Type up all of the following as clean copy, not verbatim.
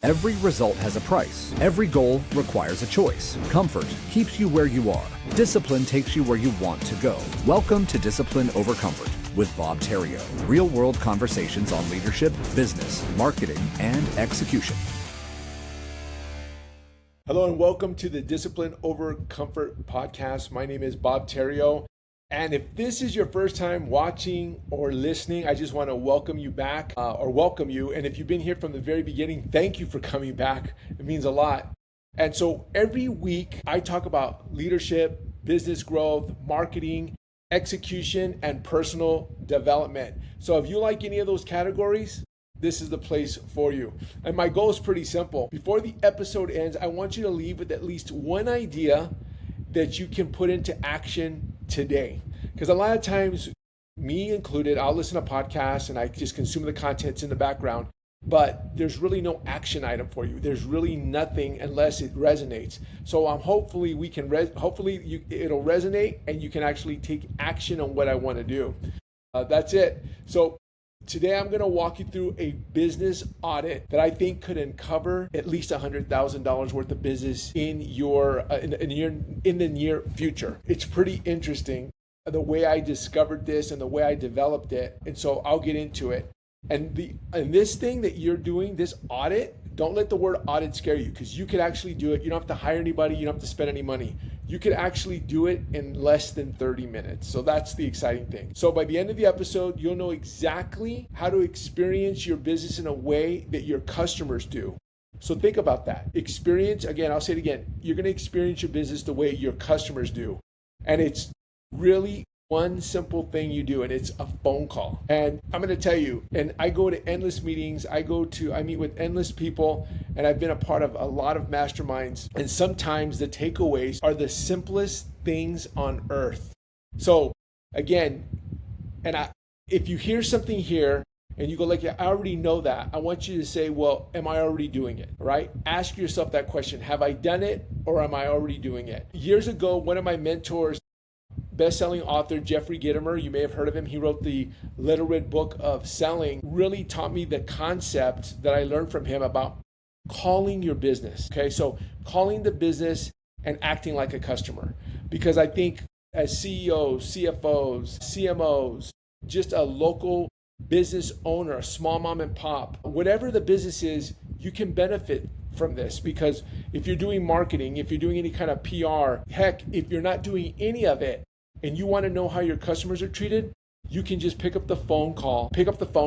Every result has a price. Every goal requires a choice. Comfort keeps you where you are. Discipline takes you where you want to go. Welcome to Discipline Over Comfort with Bob Theriot. Real-world conversations on leadership, business, marketing, and execution. Hello and welcome to the Discipline Over Comfort podcast. My name is Bob Theriot. And if this is your first time watching or listening, I just want to welcome you back welcome you. And if you've been here from the very beginning, thank you for coming back. It means a lot. And so every week I talk about leadership, business growth, marketing, execution, and personal development. So if you like any of those categories, this is the place for you. And my goal is pretty simple. Before the episode ends, I want you to leave with at least one idea that you can put into action today. Because a lot of times, me included, I'll listen to podcasts and I just consume the contents in the background, but there's really no action item for you. There's really nothing unless it resonates. So hopefully it'll resonate and you can actually take action on what I want to do. That's it. So today I'm going to walk you through a business audit that I think could uncover at least $100,000 worth of business in the near future. It's pretty interesting the way I discovered this and the way I developed it, and so I'll get into it. And this thing that you're doing, this audit, don't let the word audit scare you, because you could actually do it. You don't have to hire anybody. You don't have to spend any money. You could actually do it in less than 30 minutes. So that's the exciting thing. So by the end of the episode, you'll know exactly how to experience your business in a way that your customers do. So think about that. Experience, again, I'll say it again. You're going to experience your business the way your customers do. And it's really one simple thing you do, and it's a phone call. And I'm going to tell you, and I go to endless meetings, I meet with endless people, and I've been a part of a lot of masterminds. And sometimes the takeaways are the simplest things on earth. So again, if you hear something here and you go like, yeah, I already know that, I want you to say, well, am I already doing it, right? Ask yourself that question. Have I done it, or am I already doing it? Years ago, one of my mentors, bestselling author Effrey, you may have heard of him. He wrote the Little Red Book of Selling, really taught me the concept that I learned from him about calling your business. Okay, so calling the business and acting like a customer. Because I think as CEOs, CFOs, CMOs, just a local business owner, a small mom and pop, whatever the business is, you can benefit from this. Because if you're doing marketing, if you're doing any kind of PR, heck, if you're not doing any of it, and you want to know how your customers are treated, you can just pick up the phone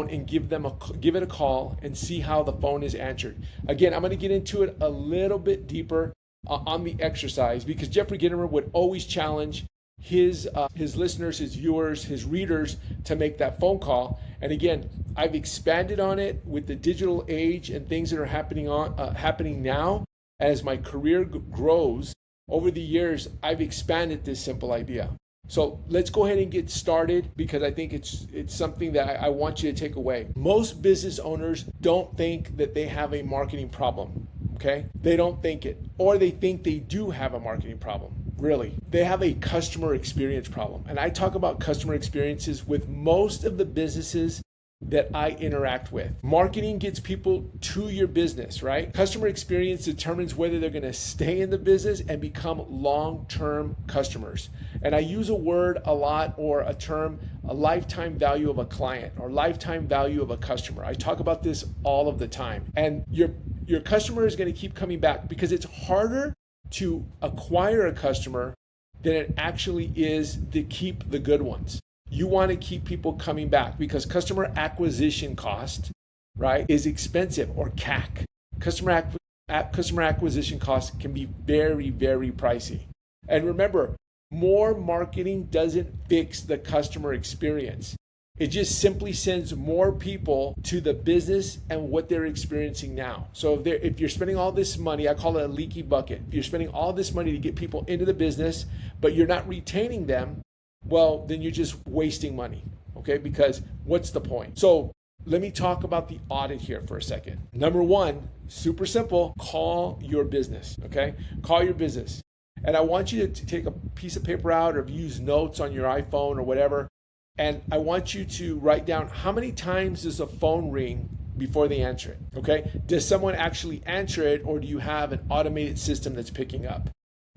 and give it a call and see how the phone is answered. Again, I'm going to get into it a little bit deeper on the exercise, because Effrey would always challenge his listeners, his viewers, his readers to make that phone call. And again, I've expanded on it with the digital age and things that are happening now. As my career grows over the years, I've expanded this simple idea. So let's go ahead and get started, because I think it's something that I want you to take away. Most business owners don't think that they have a marketing problem, okay? They don't think it, or they think they do have a marketing problem. Really, they have a customer experience problem. And I talk about customer experiences with most of the businesses that I interact with. Marketing gets people to your business, right? Customer experience determines whether they're going to stay in the business and become long-term customers. And I use a word a lot, or a term, a lifetime value of a client or lifetime value of a customer. I talk about this all of the time. And your customer is going to keep coming back, because it's harder to acquire a customer than it actually is to keep the good ones. You want to keep people coming back, because customer acquisition cost, right, is expensive, or CAC. Customer acquisition cost can be very, very pricey. And remember, more marketing doesn't fix the customer experience. It just simply sends more people to the business and what they're experiencing now. So if you're spending all this money, I call it a leaky bucket. If you're spending all this money to get people into the business, but you're not retaining them, well, then you're just wasting money, okay? Because what's the point? So let me talk about the audit here for a second. Number one, super simple, call your business, okay? Call your business. And I want you to take a piece of paper out, or use notes on your iPhone or whatever. And I want you to write down, how many times does a phone ring before they answer it, okay? Does someone actually answer it, or do you have an automated system that's picking up?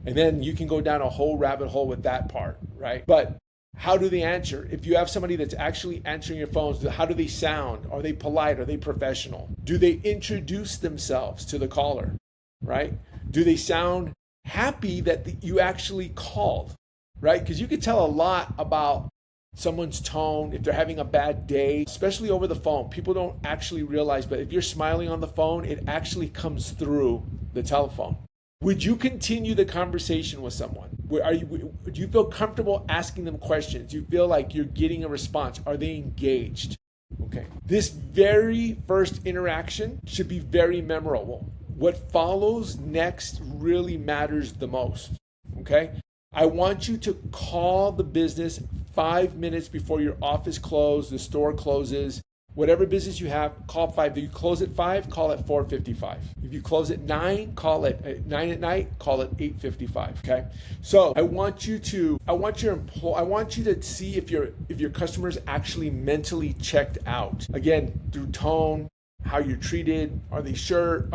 And then you can go down a whole rabbit hole with that part, right? But how do they answer? If you have somebody that's actually answering your phones, how do they sound? Are they polite? Are they professional? Do they introduce themselves to the caller, right? Do they sound happy that you actually called, right? Because you can tell a lot about someone's tone if they're having a bad day, especially over the phone. People don't actually realize, but if you're smiling on the phone, it actually comes through the telephone. Would you continue the conversation with someone? Do you feel comfortable asking them questions? Do you feel like you're getting a response? Are they engaged? Okay. This very first interaction should be very memorable. What follows next really matters the most. Okay. I want you to call the business 5 minutes before your office closes, the store closes. Whatever business you have, call 5. If you close at 5, call at 4:55. If you close at 9, call at 9 at night, call at 8:55. Okay. So I want you to see if your customers actually mentally checked out. Again, through tone, how you're treated, are they short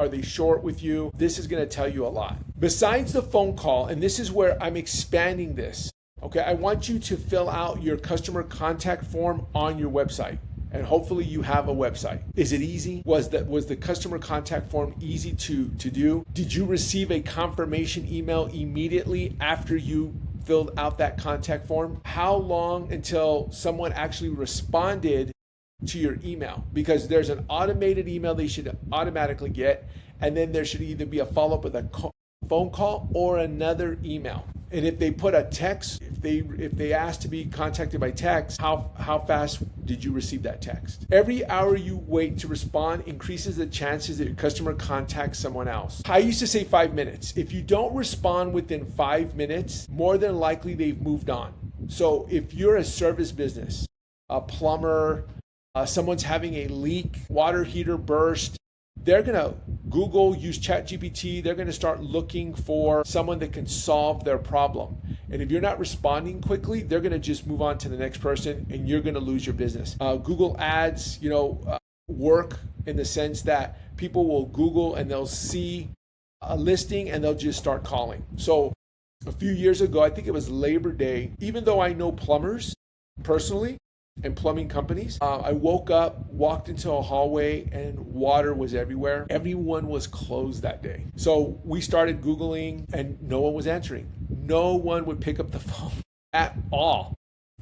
with you? This is going to tell you a lot. Besides the phone call, and this is where I'm expanding this. Okay, I want you to fill out your customer contact form on your website. And hopefully you have a website. Is it easy? Was the customer contact form easy to do? Did you receive a confirmation email immediately after you filled out that contact form? How long until someone actually responded to your email? Because there's an automated email they should automatically get, and then there should either be a follow-up with a phone call or another email. And if they put a text, if they ask to be contacted by text, how fast did you receive that text? Every hour you wait to respond increases the chances that your customer contacts someone else. I used to say 5 minutes. If you don't respond within 5 minutes, more than likely they've moved on. So if you're a service business, a plumber, someone's having a leak, water heater burst, they're going to Google, use ChatGPT. They're going to start looking for someone that can solve their problem. And if you're not responding quickly, they're going to just move on to the next person, and you're going to lose your business. Google ads, work in the sense that people will Google and they'll see a listing and they'll just start calling. So a few years ago, I think it was Labor Day, even though I know plumbers personally, and plumbing companies. I woke up, walked into a hallway, and water was everywhere. Everyone was closed that day. So we started Googling, and no one was answering. No one would pick up the phone at all.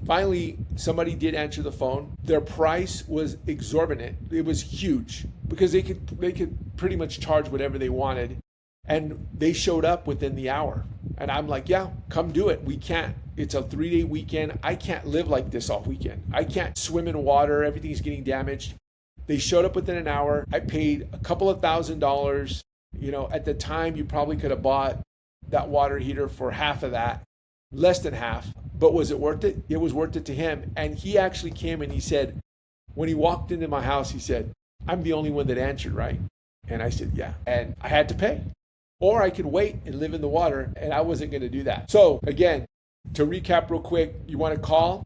Finally, somebody did answer the phone. Their price was exorbitant. It was huge because they could pretty much charge whatever they wanted. And they showed up within the hour. And I'm like, yeah, come do it. We can't. It's a 3-day weekend. I can't live like this all weekend. I can't swim in water. Everything's getting damaged. They showed up within an hour. I paid a couple of $1,000s. At the time, you probably could have bought that water heater for half of that, less than half. But was it worth it? It was worth it to him. And he actually came and he said, when he walked into my house, he said, I'm the only one that answered, right? And I said, yeah. And I had to pay. Or I could wait and live in the water, and I wasn't going to do that. So again, to recap real quick, you want to call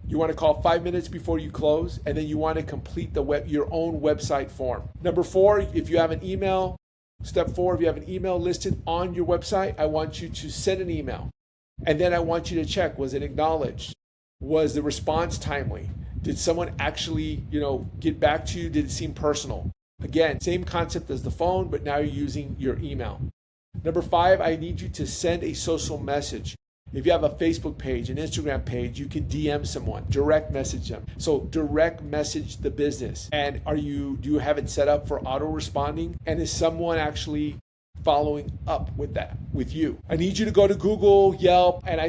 5 minutes before you close, and then you want to complete your own website form. Number 4, if you have an email, step 4, if you have an email listed on your website, I want you to send an email. And then I want you to check, was it acknowledged? Was the response timely? Did someone actually, get back to you? Did it seem personal? Again, same concept as the phone, but now you're using your email. Number 5, I need you to send a social message. If you have a Facebook page, an Instagram page, you can DM someone, direct message them. So direct message the business. And do you have it set up for auto responding? And is someone actually following up with that, with you? I need you to go to Google, Yelp, and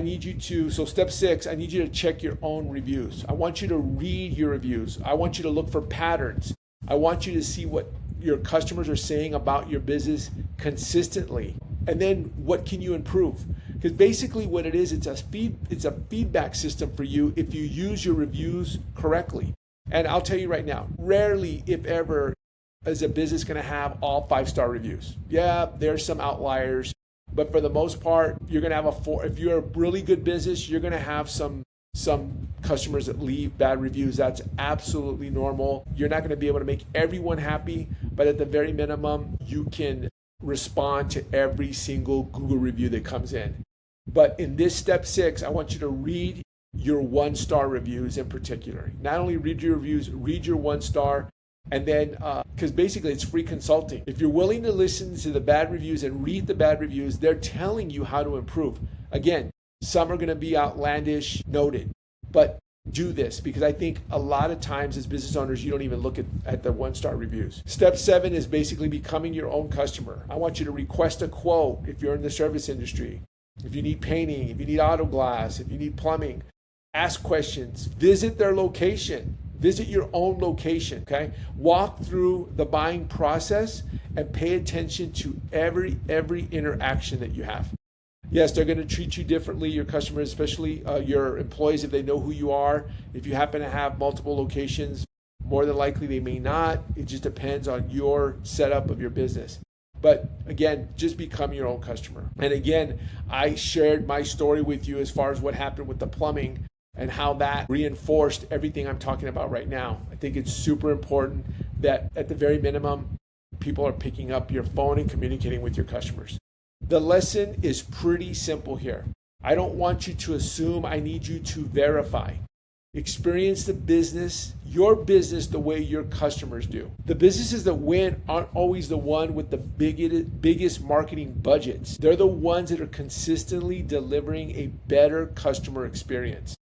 so step 6, I need you to check your own reviews. I want you to read your reviews. I want you to look for patterns. I want you to see what your customers are saying about your business consistently. And then what can you improve? Because basically what it is, it's a feedback system for you if you use your reviews correctly. And I'll tell you right now, rarely, if ever, is a business going to have all 5-star reviews. Yeah, there's some outliers, but for the most part, you're going to have if you're a really good business, you're going to have some some customers that leave bad reviews. That's absolutely normal. You're not going to be able to make everyone happy, but at the very minimum, you can respond to every single Google review that comes in. But in this step 6, I want you to read your 1-star reviews in particular. Not only read your reviews, read your 1-star, and then, because basically it's free consulting. If you're willing to listen to the bad reviews and read the bad reviews, they're telling you how to improve. Again, some are going to be outlandish, noted, but do this, because I think a lot of times as business owners, you don't even look at the 1-star reviews. Step 7 is basically becoming your own customer. I want you to request a quote if you're in the service industry. If you need painting, if you need auto glass, if you need plumbing, ask questions, visit their location, visit your own location, okay? Walk through the buying process and pay attention to every interaction that you have. Yes, they're going to treat you differently, your customers, especially your employees, if they know who you are. If you happen to have multiple locations, more than likely they may not. It just depends on your setup of your business. But again, just become your own customer. And again, I shared my story with you as far as what happened with the plumbing and how that reinforced everything I'm talking about right now. I think it's super important that at the very minimum, people are picking up your phone and communicating with your customers. The lesson is pretty simple here. I don't want you to assume, I need you to verify. Experience the business, your business, the way your customers do. The businesses that win aren't always the one with the biggest marketing budgets. They're the ones that are consistently delivering a better customer experience.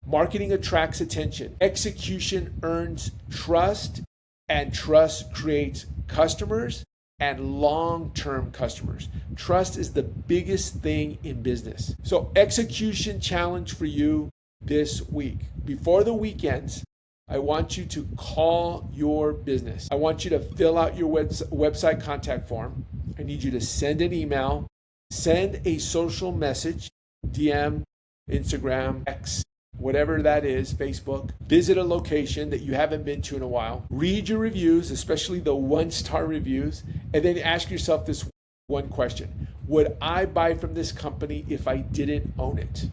Marketing attracts attention. Execution earns trust, and trust creates customers and long-term customers. Trust is the biggest thing in business. So execution challenge for you this week. Before the weekends, I want you to call your business. I want you to fill out your website contact form. I need you to send an email, send a social message, DM, Instagram, X, whatever that is, Facebook. Visit a location that you haven't been to in a while. Read your reviews, especially the 1-star reviews, and then ask yourself this one question. Would I buy from this company if I didn't own it?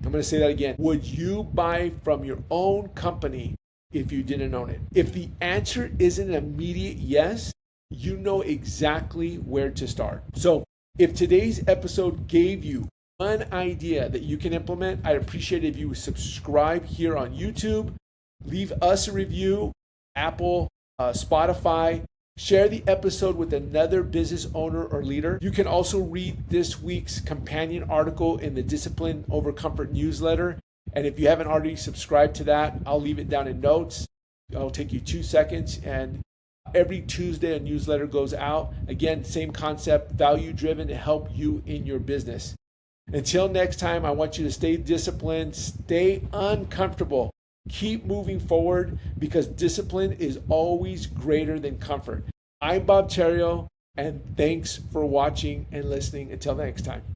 I'm going to say that again. Would you buy from your own company if you didn't own it? If the answer is an immediate yes, you know exactly where to start. So if today's episode gave you one idea that you can implement, I'd appreciate it if you would subscribe here on YouTube, leave us a review, Apple, Spotify, share the episode with another business owner or leader. You can also read this week's companion article in the Discipline Over Comfort newsletter. And if you haven't already subscribed to that, I'll leave it down in notes. It'll take you 2 seconds. And every Tuesday, a newsletter goes out. Again, same concept, value-driven to help you in your business. Until next time, I want you to stay disciplined, stay uncomfortable. Keep moving forward, because discipline is always greater than comfort. I'm Bob Theriot, and thanks for watching and listening. Until next time.